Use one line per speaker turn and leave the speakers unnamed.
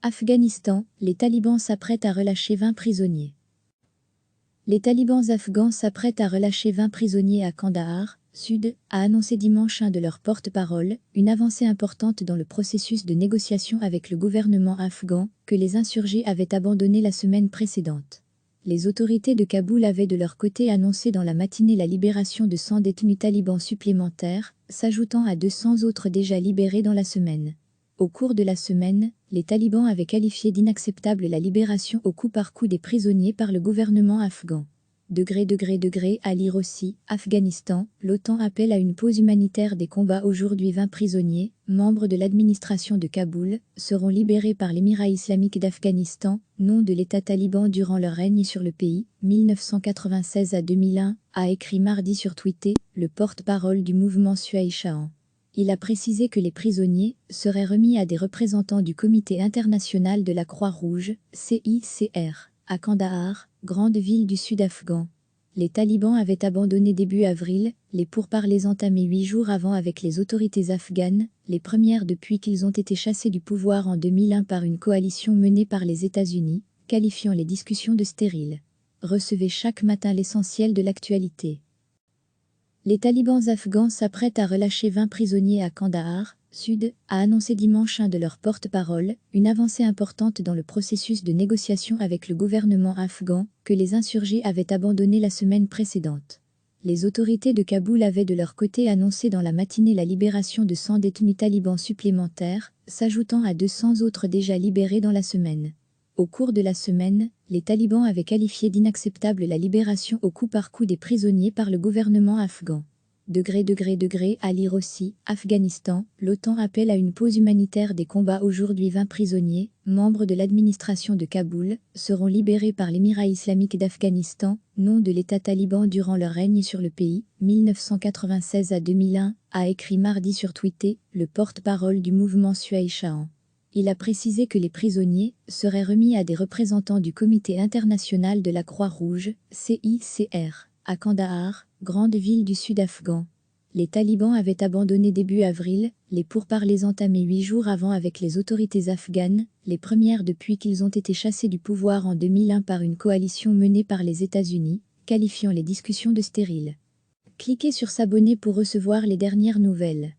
Afghanistan, les talibans s'apprêtent à relâcher 20 prisonniers. Les talibans afghans s'apprêtent à relâcher 20 prisonniers à Kandahar, Sud, a annoncé dimanche un de leurs porte-parole, une avancée importante dans le processus de négociation avec le gouvernement afghan, que les insurgés avaient abandonné la semaine précédente. Les autorités de Kaboul avaient de leur côté annoncé dans la matinée la libération de 100 détenus talibans supplémentaires, s'ajoutant à 200 autres déjà libérés dans la semaine. Au cours de la semaine, les talibans avaient qualifié d'inacceptable la libération au coup par coup des prisonniers par le gouvernement afghan. À lire aussi, Afghanistan, l'OTAN appelle à une pause humanitaire des combats. Aujourd'hui 20 prisonniers, membres de l'administration de Kaboul, seront libérés par l'Émirat islamique d'Afghanistan, nom de l'État taliban durant leur règne sur le pays, 1996 à 2001, a écrit mardi sur Twitter, le porte-parole du mouvement Suaï Shahan. Il a précisé que les prisonniers seraient remis à des représentants du Comité international de la Croix-Rouge, CICR, à Kandahar, grande ville du sud afghan. Les talibans avaient abandonné début avril, les pourparlers entamés 8 jours avant avec les autorités afghanes, les premières depuis qu'ils ont été chassés du pouvoir en 2001 par une coalition menée par les États-Unis, qualifiant les discussions de stériles. Recevez chaque matin l'essentiel de l'actualité. Les talibans afghans s'apprêtent à relâcher 20 prisonniers à Kandahar, Sud, a annoncé dimanche un de leurs porte-parole, une avancée importante dans le processus de négociation avec le gouvernement afghan, que les insurgés avaient abandonné la semaine précédente. Les autorités de Kaboul avaient de leur côté annoncé dans la matinée la libération de 100 détenus talibans supplémentaires, s'ajoutant à 200 autres déjà libérés dans la semaine. Au cours de la semaine, les talibans avaient qualifié d'inacceptable la libération au coup par coup des prisonniers par le gouvernement afghan. À lire aussi, Afghanistan, l'OTAN appelle à une pause humanitaire des combats. Aujourd'hui 20 prisonniers, membres de l'administration de Kaboul, seront libérés par l'Émirat islamique d'Afghanistan, nom de l'État taliban durant leur règne sur le pays, 1996 à 2001, a écrit mardi sur Twitter, le porte-parole du mouvement Suaï Shahan. Il a précisé que les prisonniers seraient remis à des représentants du Comité international de la Croix-Rouge, CICR, à Kandahar, grande ville du sud afghan. Les talibans avaient abandonné début avril, les pourparlers entamés 8 jours avant avec les autorités afghanes, les premières depuis qu'ils ont été chassés du pouvoir en 2001 par une coalition menée par les États-Unis, qualifiant les discussions de stériles. Cliquez sur s'abonner pour recevoir les dernières nouvelles.